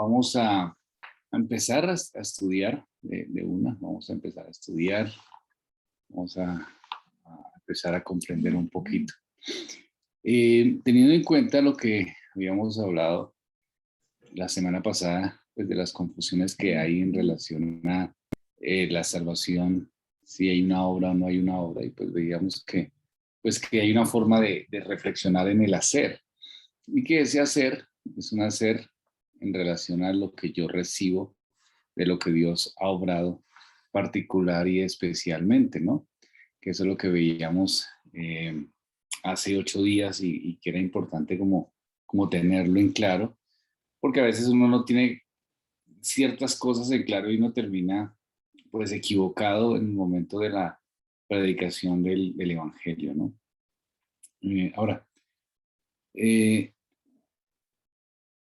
Vamos a empezar a estudiar vamos a empezar a estudiar, vamos a empezar a comprender un poquito. Teniendo en cuenta lo que habíamos hablado la semana pasada, pues de las confusiones que hay en relación a la salvación, si hay una obra o no hay una obra, y pues veíamos que hay una forma de reflexionar en el hacer, y que ese hacer es un hacer en relación a lo que yo recibo de lo que Dios ha obrado particular y especialmente, ¿no? Que eso es lo que veíamos hace 8 días y que era importante como tenerlo en claro, porque a veces uno no tiene ciertas cosas en claro y uno termina pues equivocado en el momento de la predicación del Evangelio, ¿no? Ahora,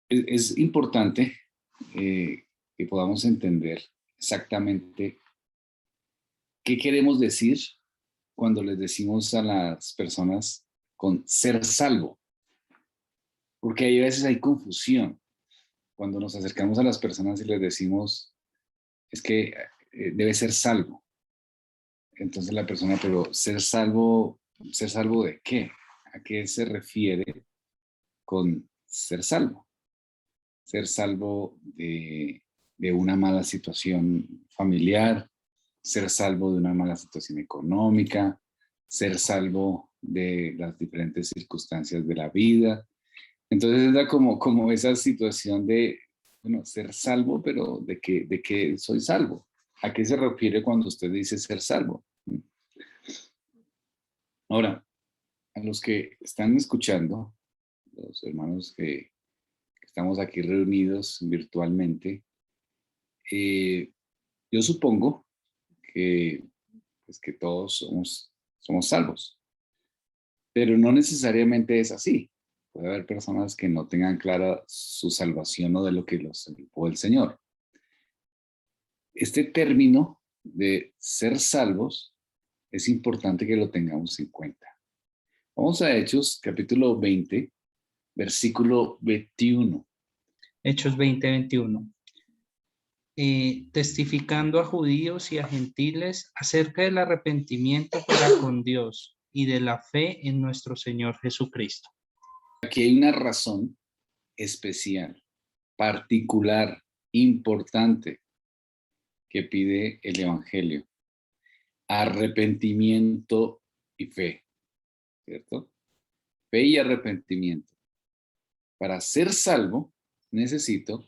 es importante que podamos entender exactamente qué queremos decir cuando les decimos a las personas con ser salvo, porque a veces hay confusión cuando nos acercamos a las personas y les decimos es que debe ser salvo. Entonces la persona, pero ¿ser salvo de qué? ¿A qué se refiere con ser salvo? Ser salvo de una mala situación familiar, ser salvo de una mala situación económica, ser salvo de las diferentes circunstancias de la vida. Entonces era como esa situación de, bueno, ser salvo, pero ¿de qué soy salvo? ¿A qué se refiere cuando usted dice ser salvo? Ahora, a los que están escuchando, los hermanos que estamos aquí reunidos virtualmente, yo supongo que, pues, que todos somos salvos, pero no necesariamente es así. Puede haber personas que no tengan clara su salvación o de lo que los salvó el Señor. Este término de ser salvos es importante que lo tengamos en cuenta. Vamos a Hechos, capítulo 20, versículo 21. Hechos 20:21. Testificando a judíos y a gentiles acerca del arrepentimiento para con Dios y de la fe en nuestro Señor Jesucristo. Aquí hay una razón especial, particular, importante que pide el Evangelio. Arrepentimiento y fe, ¿cierto? Fe y arrepentimiento. Para ser salvo necesito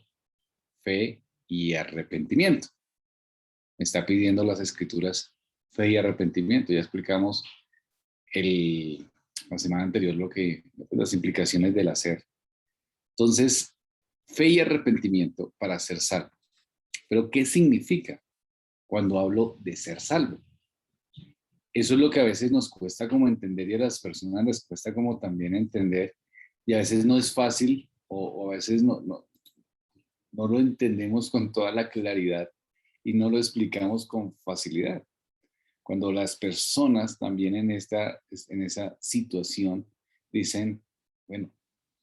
fe y arrepentimiento. Me está pidiendo las Escrituras fe y arrepentimiento. Ya explicamos la semana anterior las implicaciones del hacer. Entonces, fe y arrepentimiento para ser salvo. Pero ¿qué significa cuando hablo de ser salvo? Eso es lo que a veces nos cuesta como entender y a las personas les cuesta como también entender y a veces no es fácil o a veces no lo entendemos con toda la claridad y no lo explicamos con facilidad. Cuando las personas también en esa situación dicen, bueno,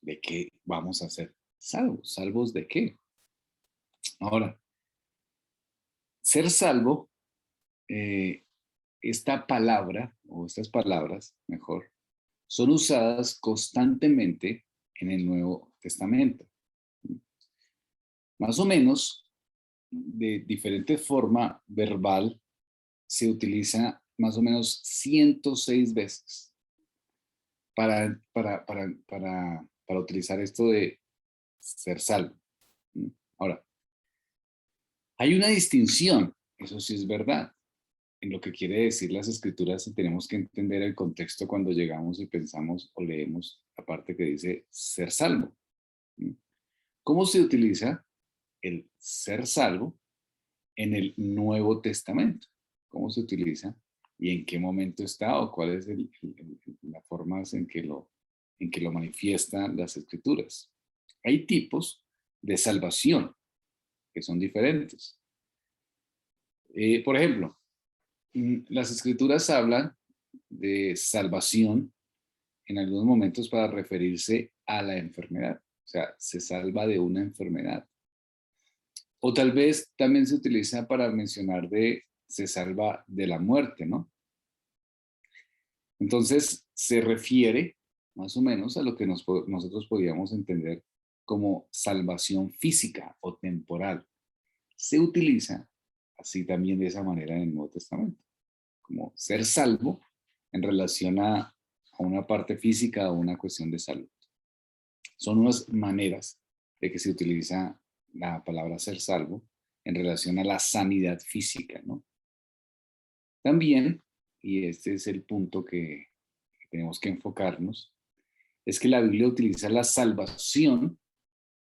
¿de qué vamos a ser salvos? ¿Salvos de qué? Ahora, ser salvo, esta palabra, o estas palabras, mejor, son usadas constantemente en el Nuevo Testamento. Más o menos, de diferente forma verbal, se utiliza más o menos 106 veces para utilizar esto de ser salvo. Ahora, hay una distinción, eso sí es verdad, en lo que quiere decir las escrituras y tenemos que entender el contexto cuando llegamos y pensamos o leemos la parte que dice ser salvo. ¿Cómo se utiliza el ser salvo en el Nuevo Testamento? ¿Cómo se utiliza y en qué momento está o cuál es la forma en que lo manifiestan las escrituras? Hay tipos de salvación que son diferentes. Por ejemplo, las escrituras hablan de salvación en algunos momentos para referirse a la enfermedad. O sea, se salva de una enfermedad. O tal vez también se utiliza para mencionar se salva de la muerte, ¿no? Entonces se refiere más o menos a lo que nosotros podríamos entender como salvación física o temporal. Se utiliza así también de esa manera en el Nuevo Testamento, como ser salvo en relación a una parte física o una cuestión de salud. Son unas maneras de que se utiliza la palabra ser salvo en relación a la sanidad física, ¿no? También, y este es el punto que tenemos que enfocarnos, es que la Biblia utiliza la salvación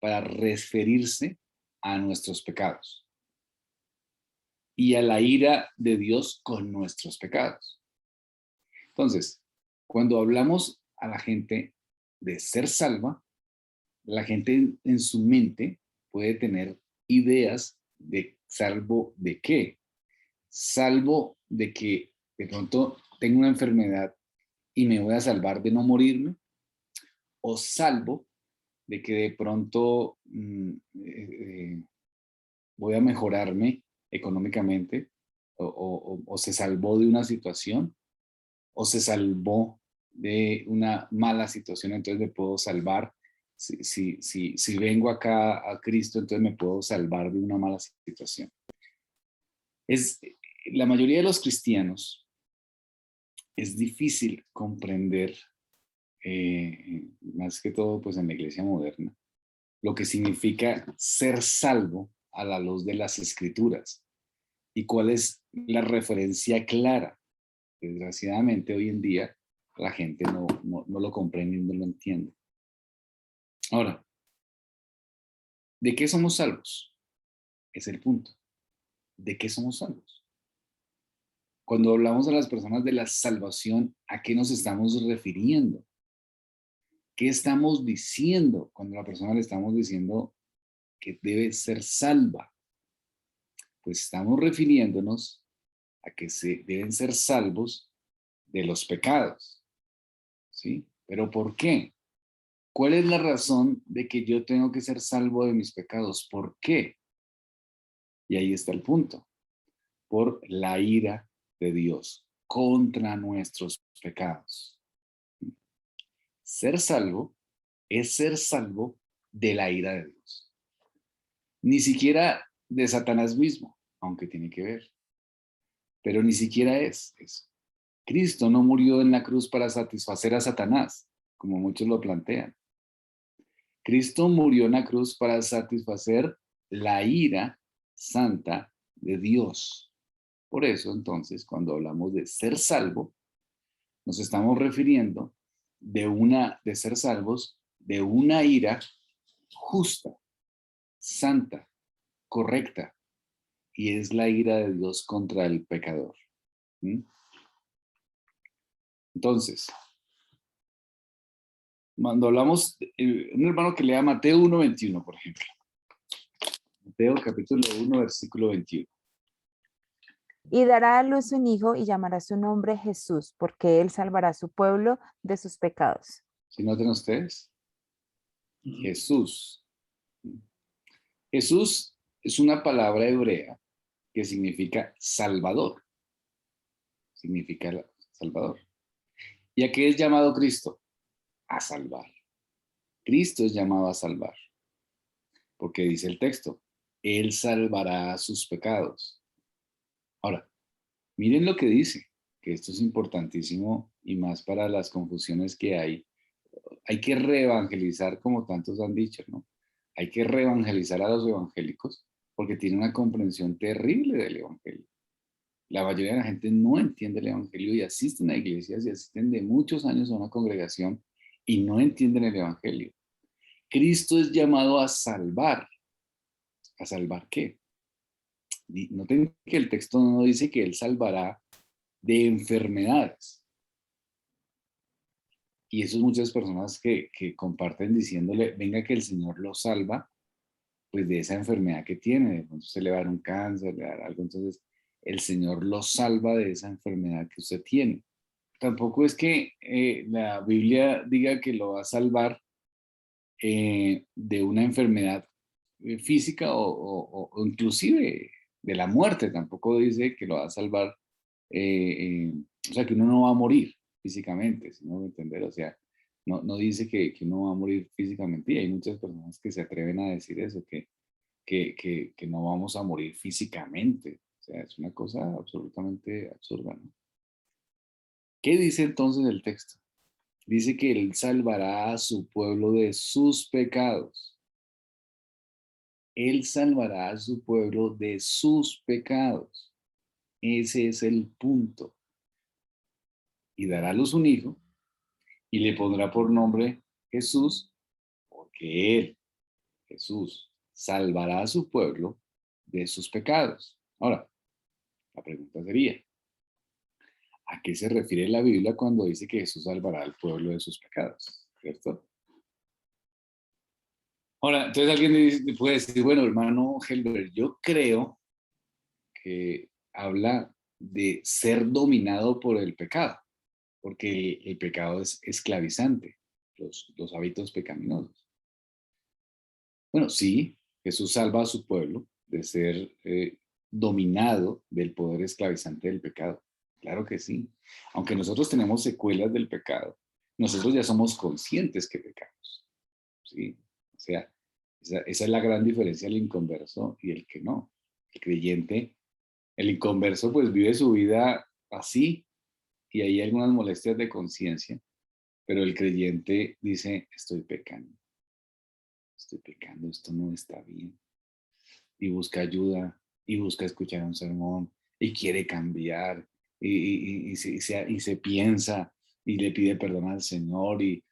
para referirse a nuestros pecados y a la ira de Dios con nuestros pecados. Entonces, cuando hablamos a la gente de ser salva, la gente en su mente puede tener ideas de salvo de qué. Salvo de que de pronto tengo una enfermedad y me voy a salvar de no morirme, o salvo de que de pronto voy a mejorarme económicamente, o se salvó de una situación, o se salvó de una mala situación, entonces me puedo salvar. Si vengo acá a Cristo, entonces me puedo salvar de una mala situación. La mayoría de los cristianos es difícil comprender, más que todo pues en la iglesia moderna, lo que significa ser salvo a la luz de las escrituras y cuál es la referencia clara. Desgraciadamente hoy en día la gente no lo comprende y no lo entiende. Ahora, ¿de qué somos salvos? Es el punto. ¿De qué somos salvos? Cuando hablamos a las personas de la salvación, ¿a qué nos estamos refiriendo? ¿Qué estamos diciendo cuando a la persona le estamos diciendo que debe ser salva? Pues estamos refiriéndonos a que deben ser salvos de los pecados, ¿sí? ¿Pero por qué? ¿Cuál es la razón de que yo tengo que ser salvo de mis pecados? ¿Por qué? Y ahí está el punto. Por la ira de Dios contra nuestros pecados. Ser salvo es ser salvo de la ira de Dios. Ni siquiera de Satanás mismo, aunque tiene que ver. Pero ni siquiera es eso. Cristo no murió en la cruz para satisfacer a Satanás, como muchos lo plantean. Cristo murió en la cruz para satisfacer la ira santa de Dios. Por eso, entonces, cuando hablamos de ser salvo, nos estamos refiriendo de ser salvos de una ira justa, santa, correcta, y es la ira de Dios contra el pecador. ¿Mm? Entonces, cuando hablamos, un hermano que lea Mateo 1:21, por ejemplo. Mateo capítulo 1, versículo 21. Y dará a luz un hijo y llamará su nombre Jesús, porque él salvará a su pueblo de sus pecados. ¿Sí notan ustedes? Jesús. Jesús es una palabra hebrea que significa Salvador. Significa Salvador. ¿Y a qué es llamado Cristo? A salvar. Cristo es llamado a salvar. Porque dice el texto, Él salvará sus pecados. Ahora, miren lo que dice, que esto es importantísimo y más para las confusiones que hay. Hay que reevangelizar, como tantos han dicho, ¿no? Hay que reevangelizar a los evangélicos porque tienen una comprensión terrible del evangelio. La mayoría de la gente no entiende el evangelio y asisten a iglesias y asisten de muchos años a una congregación y no entienden el evangelio. Cristo es llamado a salvar. ¿A salvar qué? Noten que el texto no dice que Él salvará de enfermedades. Y eso es muchas personas que comparten diciéndole, venga que el Señor lo salva, pues de esa enfermedad que tiene. De pronto se le va a dar un cáncer, le va a dar algo. Entonces, el Señor lo salva de esa enfermedad que usted tiene. Tampoco es que la Biblia diga que lo va a salvar de una enfermedad física o inclusive de la muerte. Tampoco dice que lo va a salvar, o sea, que uno no va a morir físicamente, si no me entender, o sea, no dice que uno va a morir físicamente, y hay muchas personas que se atreven a decir eso, que no vamos a morir físicamente. O sea, es una cosa absolutamente absurda, ¿no? ¿Qué dice entonces el texto? Dice que Él salvará a su pueblo de sus pecados. Él salvará a su pueblo de sus pecados. Ese es el punto. Y dará a luz un hijo y le pondrá por nombre Jesús, porque Él, Jesús, salvará a su pueblo de sus pecados. Ahora, la pregunta sería, ¿a qué se refiere la Biblia cuando dice que Jesús salvará al pueblo de sus pecados? ¿Cierto? Ahora, entonces alguien puede decir, bueno, hermano Helber, yo creo que habla de ser dominado por el pecado, porque el pecado es esclavizante, los hábitos pecaminosos. Bueno, sí, Jesús salva a su pueblo de ser dominado del poder esclavizante del pecado. Claro que sí. Aunque nosotros tenemos secuelas del pecado, nosotros ya somos conscientes que pecamos. ¿Sí? O sea, esa es la gran diferencia del inconverso y el que no. El creyente, el inconverso pues vive su vida así y hay algunas molestias de conciencia, pero el creyente dice, estoy pecando, esto no está bien. Y busca ayuda, y busca escuchar un sermón, y quiere cambiar, y se piensa, y le pide perdón al Señor, y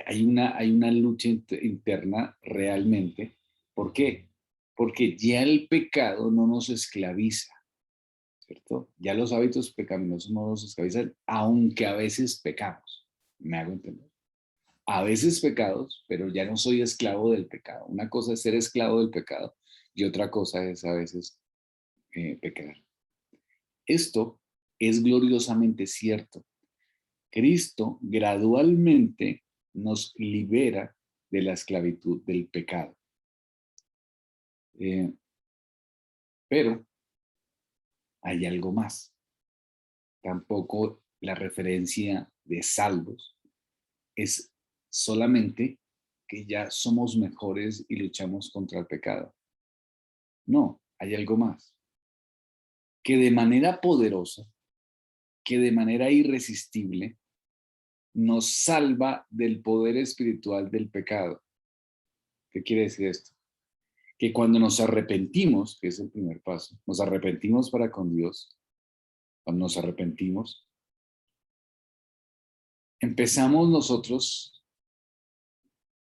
hay una lucha interna realmente. ¿Por qué? Porque ya el pecado no nos esclaviza, ¿cierto? Ya los hábitos pecaminosos no nos esclavizan, aunque a veces pecamos. ¿Me hago entender? A veces pecados, pero ya no soy esclavo del pecado. Una cosa es ser esclavo del pecado y otra cosa es a veces pecar. Esto es gloriosamente cierto. Cristo gradualmente nos libera de la esclavitud del pecado. Eh, pero hay algo más. Tampoco la referencia de salvos es solamente que ya somos mejores y luchamos contra el pecado. No, hay algo más. Que de manera poderosa, que de manera irresistible, nos salva del poder espiritual del pecado. ¿Qué quiere decir esto? Que cuando nos arrepentimos, que es el primer paso, nos arrepentimos para con Dios, cuando nos arrepentimos, empezamos nosotros,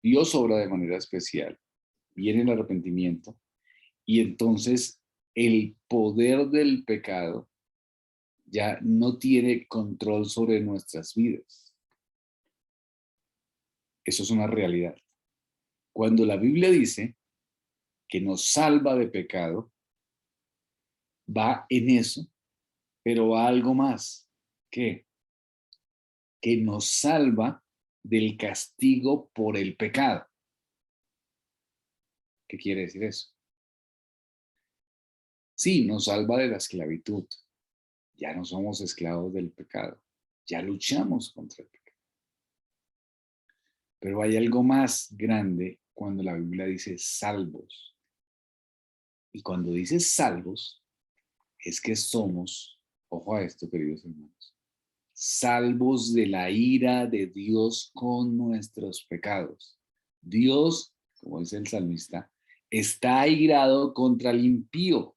Dios obra de manera especial, viene el arrepentimiento, y entonces el poder del pecado ya no tiene control sobre nuestras vidas. Eso es una realidad. Cuando la Biblia dice que nos salva de pecado, va en eso, pero va algo más. ¿Qué? Que nos salva del castigo por el pecado. ¿Qué quiere decir eso? Sí, nos salva de la esclavitud. Ya no somos esclavos del pecado. Ya luchamos contra el pecado. Pero hay algo más grande cuando la Biblia dice salvos. Y cuando dice salvos, es que somos, ojo a esto, queridos hermanos, salvos de la ira de Dios con nuestros pecados. Dios, como dice el salmista, está airado contra el impío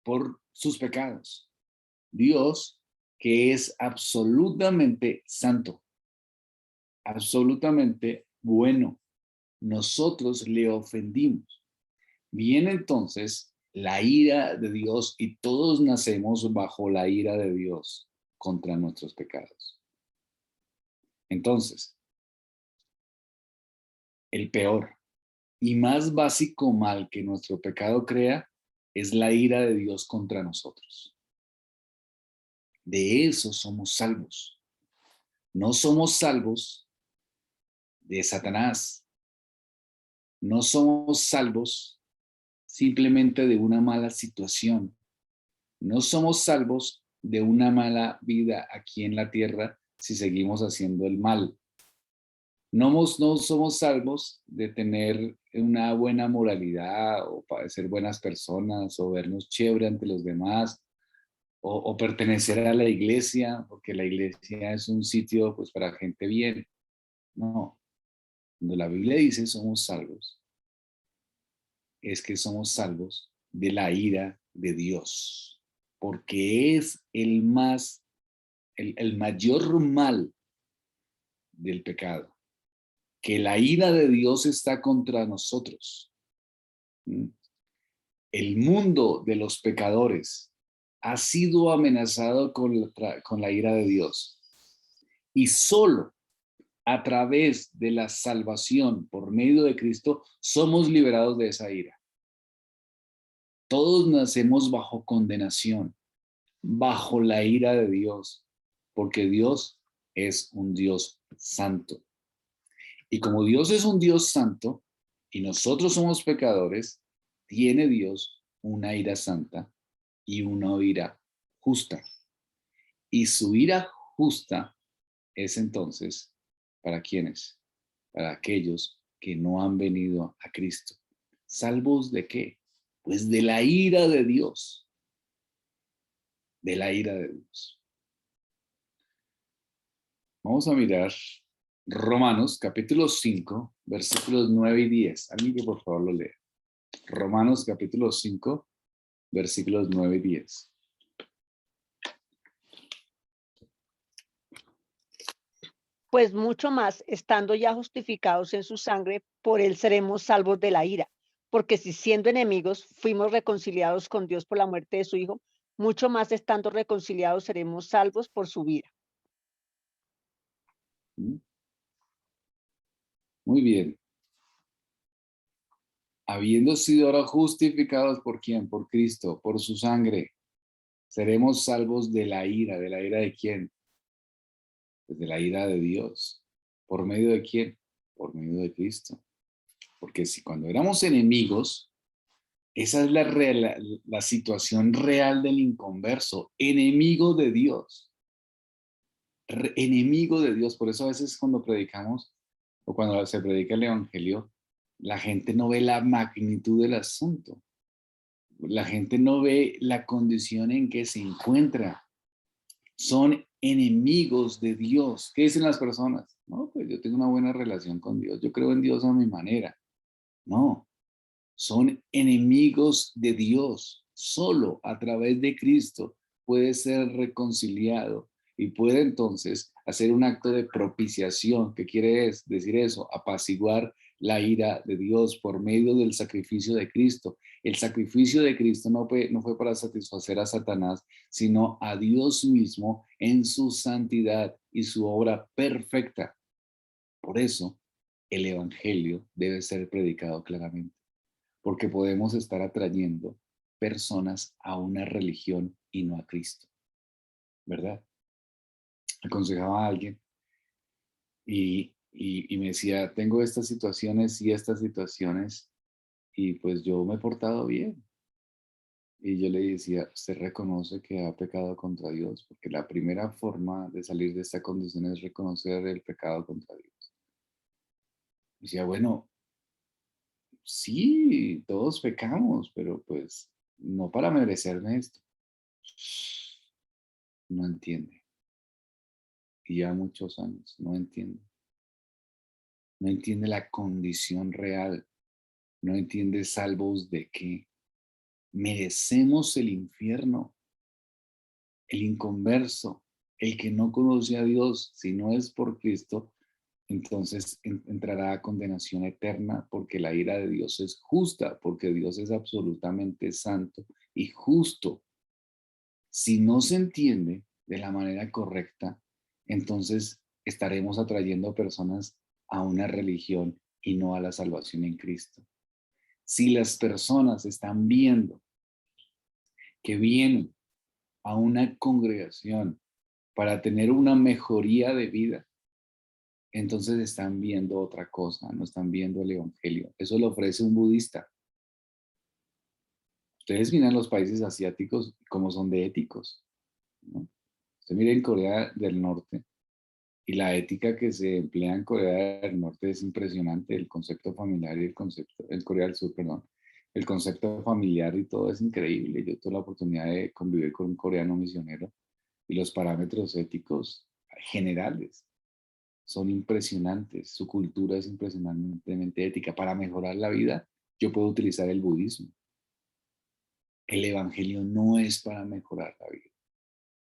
por sus pecados. Dios, que es absolutamente santo, absolutamente bueno, nosotros le ofendimos. Viene entonces la ira de Dios y todos nacemos bajo la ira de Dios contra nuestros pecados. Entonces, el peor y más básico mal que nuestro pecado crea es la ira de Dios contra nosotros. De eso somos salvos. No somos salvos de Satanás. No somos salvos simplemente de una mala situación. No somos salvos de una mala vida aquí en la tierra si seguimos haciendo el mal. No somos salvos de tener una buena moralidad o para ser buenas personas o vernos chévere ante los demás o pertenecer a la iglesia, porque la iglesia es un sitio pues para gente bien. No, cuando la Biblia dice somos salvos, es que somos salvos de la ira de Dios, porque es el mayor mal del pecado, que la ira de Dios está contra nosotros. El mundo de los pecadores ha sido amenazado con la ira de Dios. Y solo a través de la salvación por medio de Cristo somos liberados de esa ira. Todos nacemos bajo condenación, bajo la ira de Dios, porque Dios es un Dios santo. Y como Dios es un Dios santo y nosotros somos pecadores, tiene Dios una ira santa y una ira justa. Y su ira justa es entonces, ¿para quiénes? Para aquellos que no han venido a Cristo. ¿Salvos de qué? Pues de la ira de Dios. De la ira de Dios. Vamos a mirar Romanos capítulo 5, versículos 9 y 10. Alguien que por favor lo lea. Romanos capítulo 5, versículos 9 y 10. Pues mucho más, estando ya justificados en su sangre, por él seremos salvos de la ira. Porque si siendo enemigos fuimos reconciliados con Dios por la muerte de su Hijo, mucho más estando reconciliados seremos salvos por su vida. Muy bien. Habiendo sido ahora justificados por quién, por Cristo, por su sangre, seremos salvos de la ira de quién, pues de la ira de Dios. ¿Por medio de quién? Por medio de Cristo. Porque si cuando éramos enemigos, esa es la situación real del inconverso, enemigo de Dios. Enemigo de Dios. Por eso a veces cuando predicamos o cuando se predica el evangelio, la gente no ve la magnitud del asunto. La gente no ve la condición en que se encuentra. Son enemigos de Dios. ¿Qué dicen las personas? No, pues yo tengo una buena relación con Dios. Yo creo en Dios a mi manera. No, son enemigos de Dios. Solo a través de Cristo puede ser reconciliado y puede entonces hacer un acto de propiciación. ¿Qué quiere decir eso? Apaciguar la ira de Dios por medio del sacrificio de Cristo. El sacrificio de Cristo no fue para satisfacer a Satanás, sino a Dios mismo en su santidad y su obra perfecta. Por eso, el evangelio debe ser predicado claramente, porque podemos estar atrayendo personas a una religión y no a Cristo, ¿verdad? Aconsejaba a alguien y me decía, tengo estas situaciones y estas situaciones y pues yo me he portado bien. Y yo le decía, usted reconoce que ha pecado contra Dios, porque la primera forma de salir de esta condición es reconocer el pecado contra Dios. Y decía, bueno, sí, todos pecamos, pero pues no para merecerme esto. No entiende. Y ya muchos años, no entiende. No entiende la condición real. No entiende salvos de qué. Merecemos el infierno. El inconverso, el que no conoce a Dios, si no es por Cristo, entonces entrará a condenación eterna porque la ira de Dios es justa, porque Dios es absolutamente santo y justo. Si no se entiende de la manera correcta, entonces estaremos atrayendo personas a una religión y no a la salvación en Cristo. Si las personas están viendo que vienen a una congregación para tener una mejoría de vida, entonces están viendo otra cosa, no están viendo el evangelio. Eso lo ofrece un budista. Ustedes miran los países asiáticos como son de éticos, ¿no? Usted mira en Corea del Norte y la ética que se emplea en Corea del Norte es impresionante. El concepto familiar y el Corea del Sur, perdón, el concepto familiar y todo es increíble. Yo tuve la oportunidad de convivir con un coreano misionero y los parámetros éticos generales son impresionantes. Su cultura es impresionantemente ética. Para mejorar la vida, yo puedo utilizar el budismo. El evangelio no es para mejorar la vida,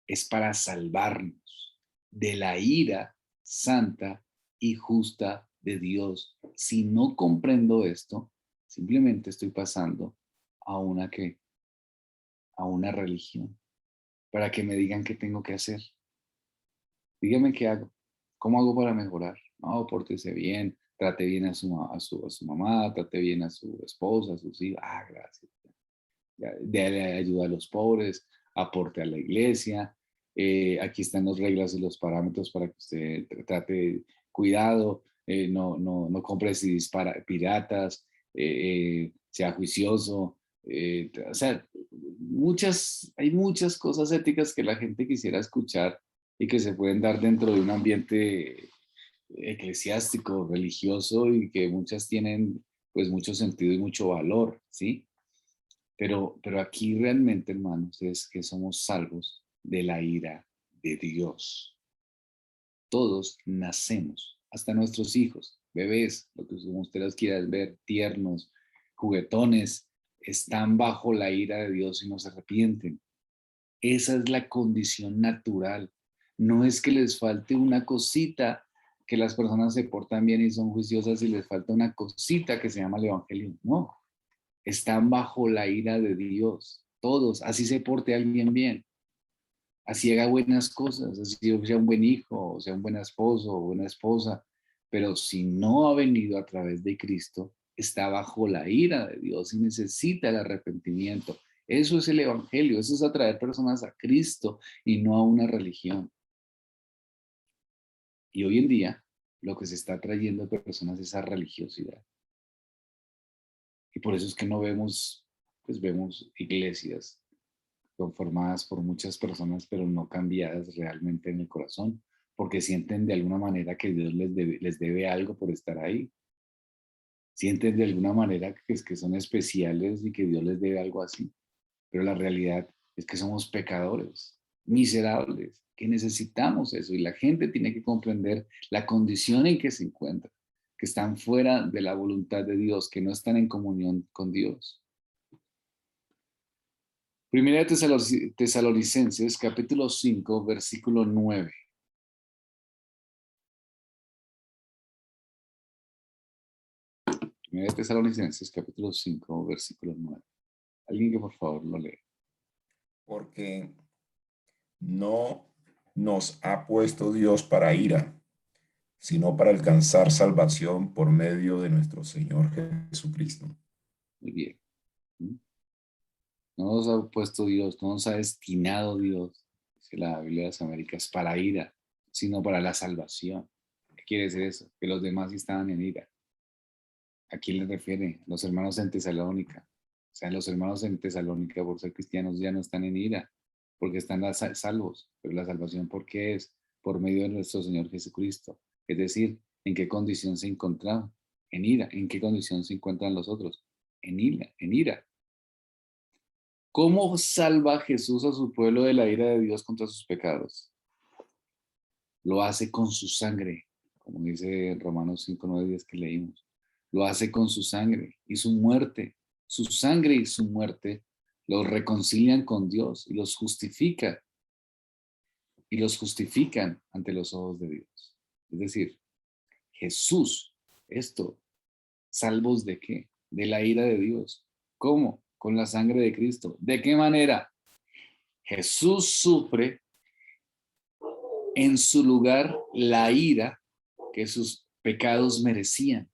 es para salvarnos de la ira santa y justa de Dios. Si no comprendo esto, simplemente estoy pasando a a una religión, para que me digan qué tengo que hacer. Dígame qué hago. ¿Cómo hago para mejorar? No, pórtese bien, trate bien a su mamá, trate bien a su esposa, a sus hijos. Ah, gracias. Dale ayuda a los pobres, aporte a la iglesia. Aquí están las reglas y los parámetros para que usted trate cuidado, no compre si dispara piratas, sea juicioso. O sea, hay muchas cosas éticas que la gente quisiera escuchar y que se pueden dar dentro de un ambiente eclesiástico, religioso y que muchas tienen pues mucho sentido y mucho valor, ¿sí? Pero aquí realmente, hermanos, es que somos salvos de la ira de Dios. Todos nacemos, hasta nuestros hijos, bebés, lo que ustedes quieran ver, tiernos, juguetones, están bajo la ira de Dios y no se arrepienten. Esa es la condición natural. No es que les falte una cosita, que las personas se portan bien y son juiciosas y les falta una cosita que se llama el evangelio. No, están bajo la ira de Dios. Todos, así se porte alguien bien. Así haga buenas cosas, así sea un buen hijo, o sea un buen esposo o buena esposa. Pero si no ha venido a través de Cristo, está bajo la ira de Dios y necesita el arrepentimiento. Eso es el evangelio, eso es atraer personas a Cristo y no a una religión. Y hoy en día, lo que se está trayendo de personas es esa religiosidad. Y por eso es que no vemos, pues vemos iglesias conformadas por muchas personas, pero no cambiadas realmente en el corazón, porque sienten de alguna manera que Dios les debe algo por estar ahí. Sienten de alguna manera que son especiales y que Dios les debe algo así. Pero la realidad es que somos pecadores, miserables, que necesitamos eso. Y la gente tiene que comprender la condición en que se encuentra, que están fuera de la voluntad de Dios, que no están en comunión con Dios. Primera de Tesalonicenses, capítulo 5, versículo 9. Primera de Tesalonicenses, capítulo 5, versículo 9. Alguien que por favor lo lea. Porque no nos ha puesto Dios para ira, sino para alcanzar salvación por medio de nuestro Señor Jesucristo. Muy bien. No nos ha puesto Dios, no nos ha destinado Dios, dice la Biblia de las Américas, para ira, sino para la salvación. ¿Qué quiere decir eso? Que los demás estaban en ira. ¿A quién le refiere? Los hermanos en Tesalónica. O sea, los hermanos en Tesalónica, por ser cristianos, ya no están en ira, porque están salvos. Pero la salvación, ¿por qué es? Por medio de nuestro Señor Jesucristo. Es decir, ¿en qué condición se encontraban? En ira. ¿En qué condición se encuentran los otros? En ira, en ira. ¿Cómo salva Jesús a su pueblo de la ira de Dios contra sus pecados? Lo hace con su sangre, como dice Romanos 5, 9, 10 que leímos. Lo hace con su sangre y su muerte. Su sangre y su muerte los reconcilian con Dios y los justifica. Y los justifican ante los ojos de Dios. Es decir, Jesús, ¿salvos de qué? De la ira de Dios. ¿Cómo? Con la sangre de Cristo. ¿De qué manera? Jesús sufre en su lugar la ira que sus pecados merecían.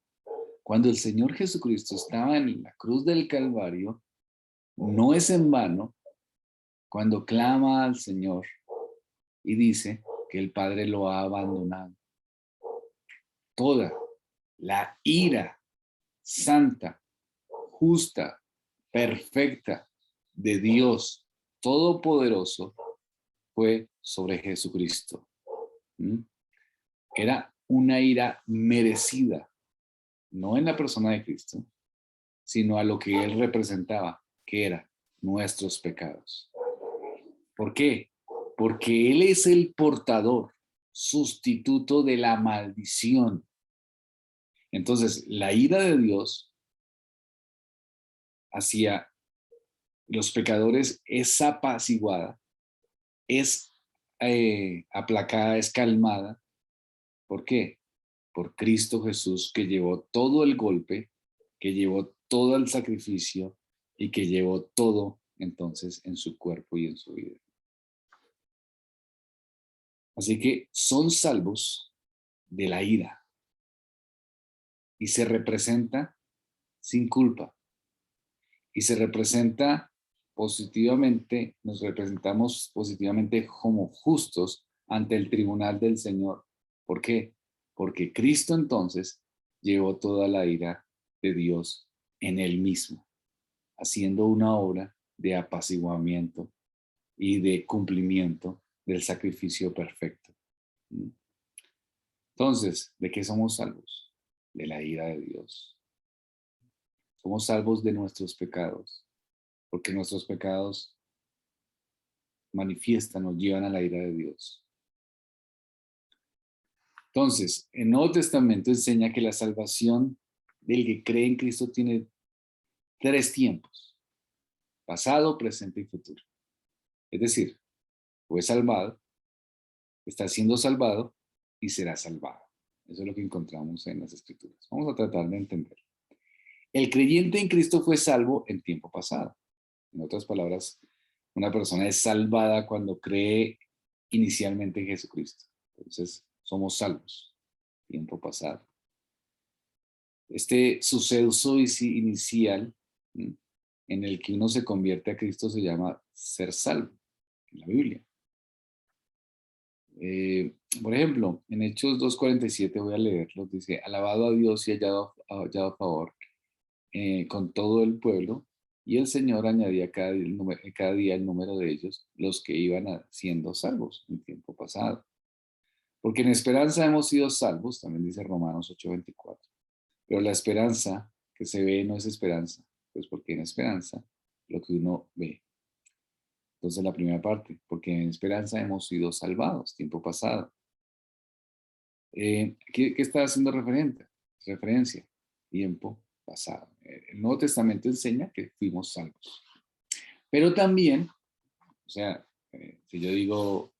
Cuando el Señor Jesucristo estaba en la cruz del Calvario, no es en vano cuando clama al Señor y dice que el Padre lo ha abandonado. toda la ira santa, justa, perfecta de Dios Todopoderoso fue sobre Jesucristo. Era una ira merecida, no en la persona de Cristo, sino a lo que Él representaba, que era nuestros pecados. ¿Por qué? Porque Él es el portador, sustituto de la maldición. Entonces, la ira de Dios hacia los pecadores es apaciguada, es aplacada, es calmada. ¿Por qué? Por Cristo Jesús, que llevó todo el golpe, que llevó todo el sacrificio y que llevó todo entonces en su cuerpo y en su vida. Así que son salvos de la ira y se representa sin culpa y se representa positivamente, nos representamos positivamente como justos ante el tribunal del Señor. ¿Por qué? Porque Cristo entonces llevó toda la ira de Dios en él mismo, haciendo una obra de apaciguamiento y de cumplimiento del sacrificio perfecto. Entonces, ¿de qué somos salvos? De la ira de Dios. Somos salvos de nuestros pecados, porque nuestros pecados manifiestan o llevan a la ira de Dios. Entonces, el Nuevo Testamento enseña que la salvación del que cree en Cristo tiene 3 tiempos: pasado, presente y futuro. Es decir, fue salvado, está siendo salvado y será salvado. Eso es lo que encontramos en las Escrituras. Vamos a tratar de entender. El creyente en Cristo fue salvo en tiempo pasado. En otras palabras, una persona es salvada cuando cree inicialmente en Jesucristo. Entonces, somos salvos, tiempo pasado. Este suceso inicial en el que uno se convierte a Cristo se llama ser salvo en la Biblia. Por ejemplo, en Hechos 2:47 voy a leerlo. Dice: alabado a Dios y hallado favor con todo el pueblo, y el Señor añadía cada día el número de ellos, los que iban siendo salvos en tiempo pasado. Porque en esperanza hemos sido salvos, también dice Romanos 8:24. Pero la esperanza que se ve no es esperanza, pues porque en esperanza lo que uno ve. Entonces la primera parte, porque en esperanza hemos sido salvados, tiempo pasado. ¿Qué está haciendo referencia? Tiempo pasado. El Nuevo Testamento enseña que fuimos salvos. Pero también, o sea, si yo digo,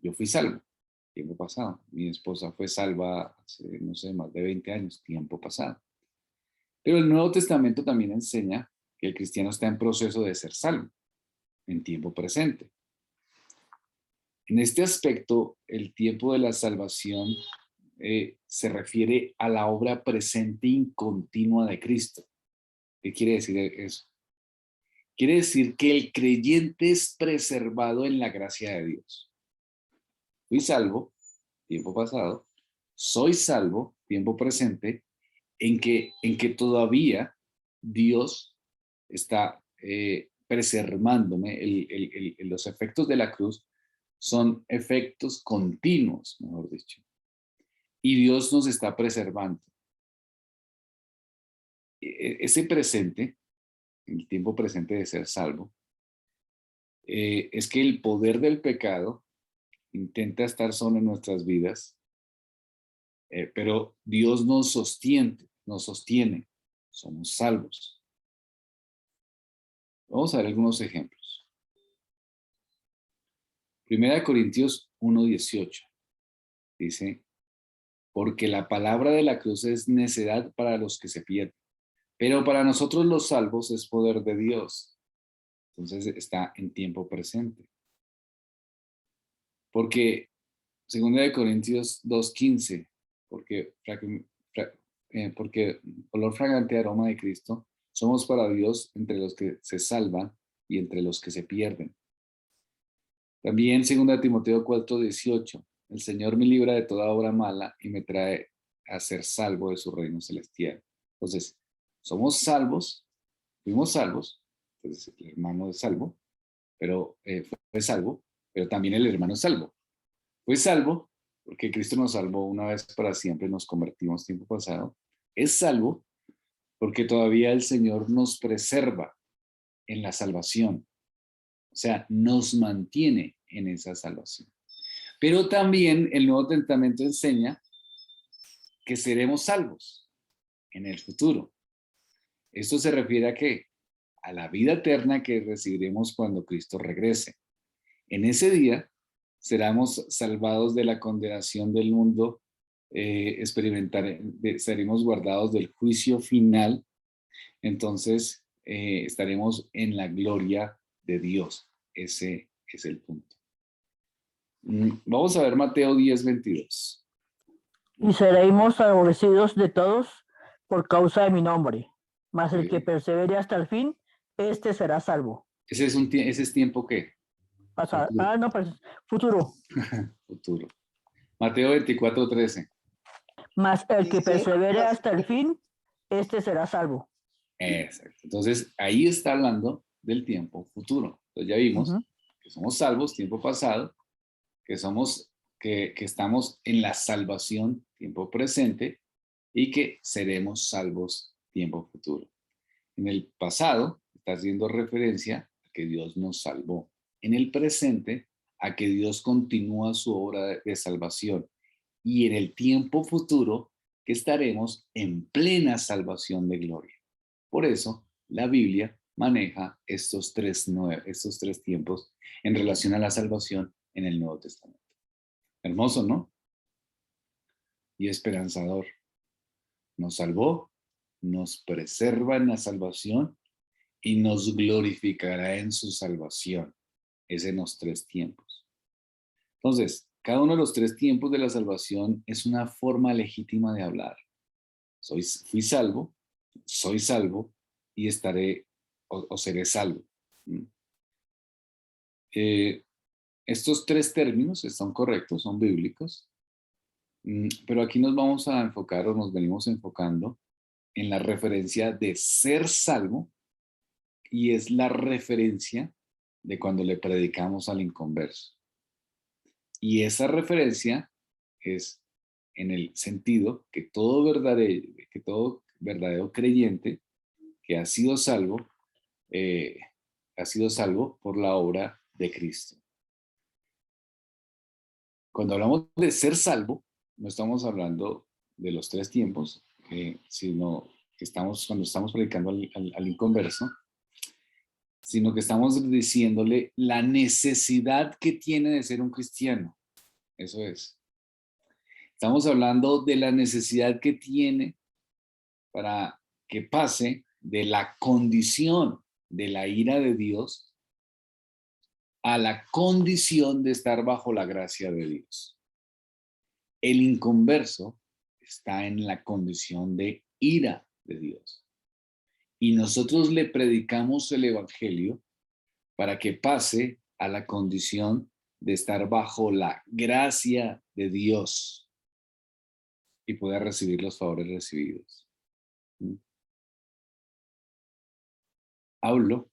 yo fui salvo, tiempo pasado. Mi esposa fue salva hace, no sé, más de 20 años, tiempo pasado. Pero el Nuevo Testamento también enseña que el cristiano está en proceso de ser salvo, en tiempo presente. En este aspecto, el tiempo de la salvación se refiere a la obra presente y continua de Cristo. ¿Qué quiere decir eso? Quiere decir que el creyente es preservado en la gracia de Dios. Fui salvo, tiempo pasado. Soy salvo, tiempo presente, en que todavía Dios está preservándome. Los efectos de la cruz son efectos continuos, mejor dicho. Y Dios nos está preservando. Ese presente, el tiempo presente de ser salvo, es que el poder del pecado intenta estar sobre nuestras vidas, pero Dios nos sostiene, somos salvos. Vamos a ver algunos ejemplos. 1 Corintios 1:18 dice: porque la palabra de la cruz es necedad para los que se pierden, pero para nosotros los salvos es poder de Dios. Entonces está en tiempo presente. Porque 2 Corintios 2:15, porque olor fragante aroma de Cristo, somos para Dios entre los que se salvan y entre los que se pierden. También 2 Timoteo 4:18, el Señor me libra de toda obra mala y me trae a ser salvo de su reino celestial. Entonces, somos salvos, fuimos salvos, entonces el hermano es salvo, pero fue salvo, pero también el hermano es salvo. Fue salvo porque Cristo nos salvó una vez para siempre, nos convertimos tiempo pasado. Es salvo porque todavía el Señor nos preserva en la salvación. O sea, nos mantiene en esa salvación. Pero también el Nuevo Testamento enseña que seremos salvos en el futuro. Esto se refiere a ¿qué? A la vida eterna que recibiremos cuando Cristo regrese. En ese día seremos salvados de la condenación del mundo, seremos guardados del juicio final, entonces estaremos en la gloria de Dios. Ese es el punto. Vamos a ver Mateo 10:22. Y seréis aborrecidos de todos por causa de mi nombre, mas el que persevere hasta el fin, este será salvo. Ese es tiempo ¿qué? Pasado. Futuro. No, pues futuro. Futuro. Mateo 24:13. Mas el que Dice, persevere mas- hasta el fin, este será salvo. Exacto. Entonces, ahí está hablando del tiempo futuro. Entonces ya vimos que somos salvos, tiempo pasado, que estamos en la salvación, tiempo presente, y que seremos salvos, tiempo futuro. En el pasado está haciendo referencia a que Dios nos salvó. En el presente, a que Dios continúa su obra de salvación. Y en el tiempo futuro, que estaremos en plena salvación de gloria. Por eso, la Biblia maneja estos tres tiempos en relación a la salvación en el Nuevo Testamento. Hermoso, ¿no? Y esperanzador. Nos salvó, nos preserva en la salvación y nos glorificará en su salvación. Es en los tres tiempos. Entonces, cada uno de los tres tiempos de la salvación es una forma legítima de hablar. Fui salvo, soy salvo y estaré o seré salvo. Estos tres términos están correctos, son bíblicos, pero aquí nos vamos a enfocar o nos venimos enfocando en la referencia de ser salvo y es la referencia de cuando le predicamos al inconverso. Y esa referencia es en el sentido que todo verdadero creyente que ha sido salvo por la obra de Cristo. Cuando hablamos de ser salvo, no estamos hablando de los tres tiempos, sino que cuando estamos predicando al inconverso, sino que estamos diciéndole la necesidad que tiene de ser un cristiano. Eso es. Estamos hablando de la necesidad que tiene para que pase de la condición de la ira de Dios a la condición de estar bajo la gracia de Dios. El inconverso está en la condición de ira de Dios. Y nosotros le predicamos el evangelio para que pase a la condición de estar bajo la gracia de Dios y pueda recibir los favores recibidos. Hablo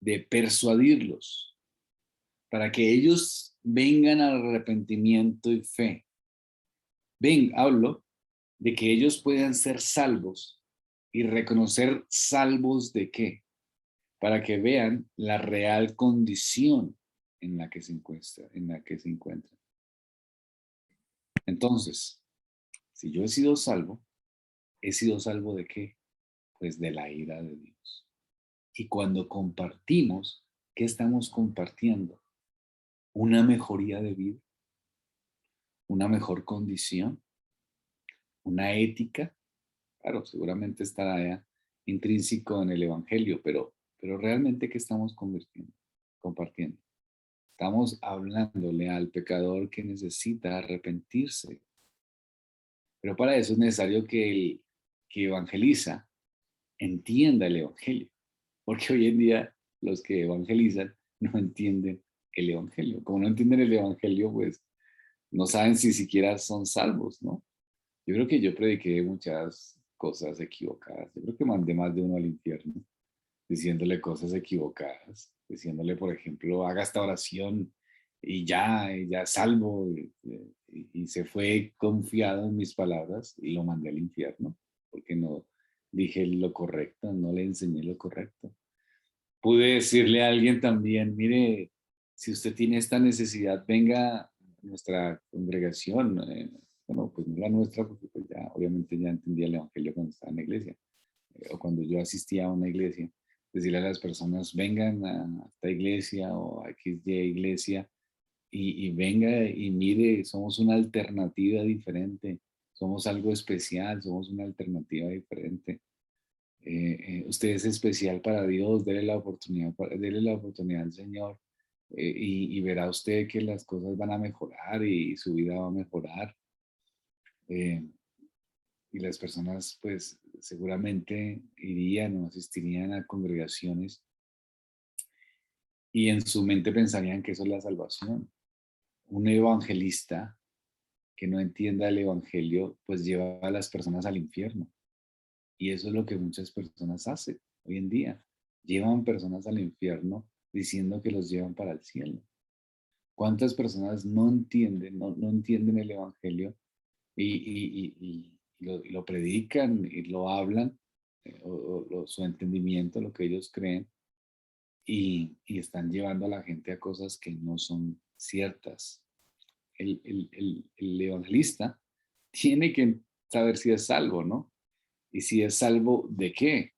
de persuadirlos para que ellos vengan al arrepentimiento y fe. Hablo de que ellos puedan ser salvos y reconocer salvos de qué, para que vean la real condición en la que se encuentran. Entonces, si yo he sido salvo ¿de qué? Pues de la ira de Dios. Y cuando compartimos, ¿qué estamos compartiendo? Una mejoría de vida, una mejor condición, una ética. Claro, seguramente estará intrínseco en el evangelio, pero realmente ¿qué estamos compartiendo? Estamos hablándole al pecador que necesita arrepentirse. Pero para eso es necesario que el que evangeliza entienda el evangelio. Porque hoy en día los que evangelizan no entienden el evangelio. Como no entienden el evangelio, pues no saben si siquiera son salvos, ¿no? Yo creo que yo prediqué muchas cosas equivocadas. Yo creo que mandé más de uno al infierno, diciéndole cosas equivocadas, diciéndole, por ejemplo, haga esta oración y ya salvo, y se fue confiado en mis palabras y lo mandé al infierno, porque no dije lo correcto, no le enseñé lo correcto. Pude decirle a alguien también, mire, si usted tiene esta necesidad, venga a nuestra congregación. Bueno, pues no la nuestra, porque pues ya obviamente ya entendía el evangelio cuando estaba en la iglesia, o cuando yo asistía a una iglesia. Decirle a las personas, vengan a esta iglesia o a XY iglesia y venga y mire, somos una alternativa diferente, somos algo especial, somos una alternativa diferente. Usted es especial para Dios, dele la oportunidad al Señor, y verá usted que las cosas van a mejorar y su vida va a mejorar. Eh, y las personas pues seguramente irían o asistirían a congregaciones y en su mente pensarían que eso es la salvación. Un evangelista que no entienda el evangelio pues lleva a las personas al infierno. Y eso es lo que muchas personas hacen hoy en día. Llevan personas al infierno diciendo que los llevan para el cielo. ¿Cuántas personas no entienden, no entienden el evangelio y lo predican y lo hablan, su entendimiento, lo que ellos creen, y están llevando a la gente a cosas que no son ciertas? El evangelista tiene que saber si es salvo, ¿no? Y si es salvo, ¿de qué?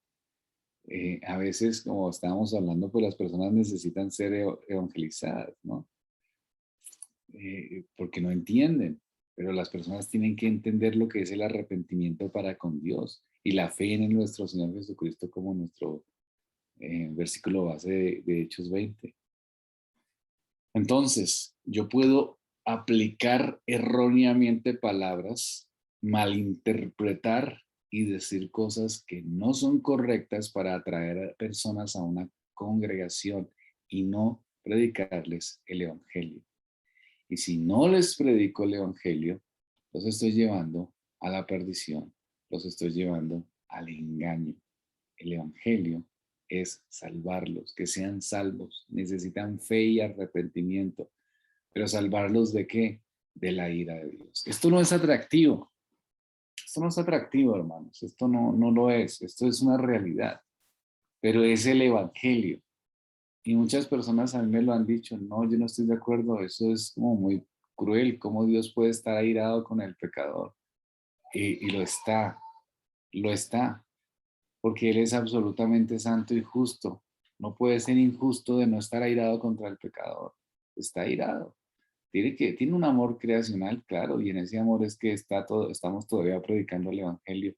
A veces, como estábamos hablando, pues las personas necesitan ser evangelizadas, ¿no? Porque no entienden, pero las personas tienen que entender lo que es el arrepentimiento para con Dios y la fe en nuestro Señor Jesucristo como nuestro versículo base de Hechos 20. Entonces, yo puedo aplicar erróneamente palabras, malinterpretar y decir cosas que no son correctas para atraer a personas a una congregación y no predicarles el evangelio. Y si no les predico el evangelio, los estoy llevando a la perdición, los estoy llevando al engaño. El evangelio es salvarlos, que sean salvos. Necesitan fe y arrepentimiento. Pero salvarlos ¿de qué? De la ira de Dios. Esto no es atractivo. Esto no es atractivo, hermanos. Esto no lo es. Esto es una realidad. Pero es el evangelio. Y muchas personas a mí me lo han dicho. No, yo no estoy de acuerdo. Eso es como muy cruel. ¿Cómo Dios puede estar airado con el pecador? Y lo está. Lo está. Porque Él es absolutamente santo y justo. No puede ser injusto de no estar airado contra el pecador. Está airado. Tiene un amor creacional, claro, y en ese amor es que estamos todavía predicando el evangelio.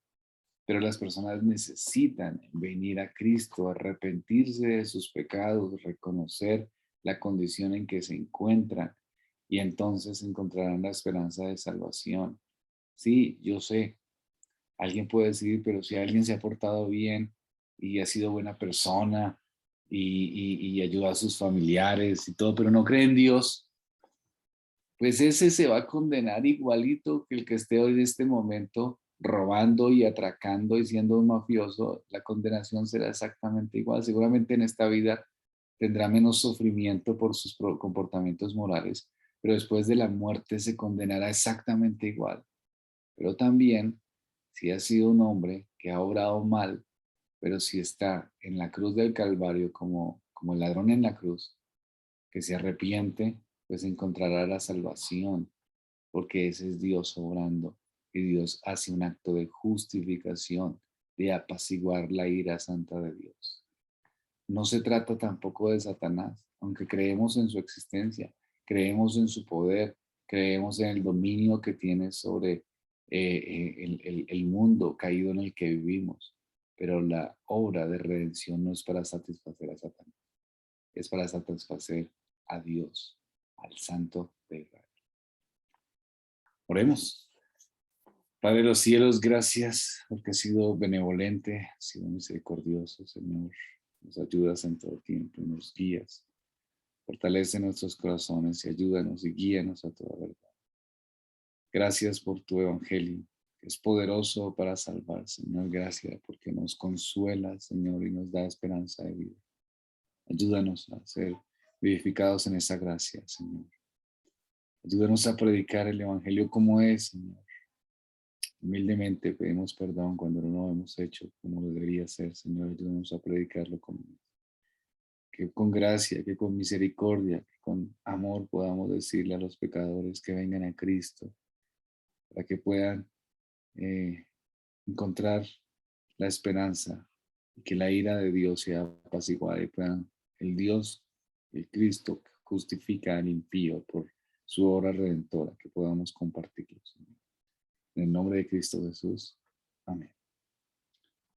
Pero las personas necesitan venir a Cristo, arrepentirse de sus pecados, reconocer la condición en que se encuentran, y entonces encontrarán la esperanza de salvación. Sí, yo sé, alguien puede decir, pero si alguien se ha portado bien y ha sido buena persona y ayuda a sus familiares y todo, pero no cree en Dios, pues ese se va a condenar igualito que el que esté hoy en este momento robando y atracando y siendo un mafioso. La condenación será exactamente igual. Seguramente en esta vida tendrá menos sufrimiento por sus comportamientos morales, pero después de la muerte se condenará exactamente igual. Pero también, si ha sido un hombre que ha obrado mal, pero si está en la cruz del Calvario como el ladrón en la cruz, que se arrepiente, pues encontrará la salvación, porque ese es Dios obrando, y Dios hace un acto de justificación, de apaciguar la ira santa de Dios. No se trata tampoco de Satanás, aunque creemos en su existencia, creemos en su poder, creemos en el dominio que tiene sobre el mundo caído en el que vivimos, pero la obra de redención no es para satisfacer a Satanás, es para satisfacer a Dios, al Santo de Israel. Oremos. Padre de los cielos, gracias porque has sido benevolente, has sido misericordioso, Señor. Nos ayudas en todo tiempo y nos guías. Fortalece nuestros corazones y ayúdanos y guíanos a toda verdad. Gracias por tu evangelio. que es poderoso para salvar. Señor, gracias porque nos consuela, Señor, y nos da esperanza de vida. Ayúdanos a ser vivificados en esa gracia, Señor. Ayúdanos a predicar el Evangelio como es, Señor. Humildemente pedimos perdón cuando no lo hemos hecho como lo debería ser, Señor. Ayúdanos a predicarlo como es. Que con gracia, que con misericordia, que con amor podamos decirle a los pecadores que vengan a Cristo para que puedan encontrar la esperanza y que la ira de Dios sea apaciguada y puedan el Dios, el Cristo, que justifica al impío por su obra redentora, que podamos compartirlo, Señor. En el nombre de Cristo Jesús. Amén.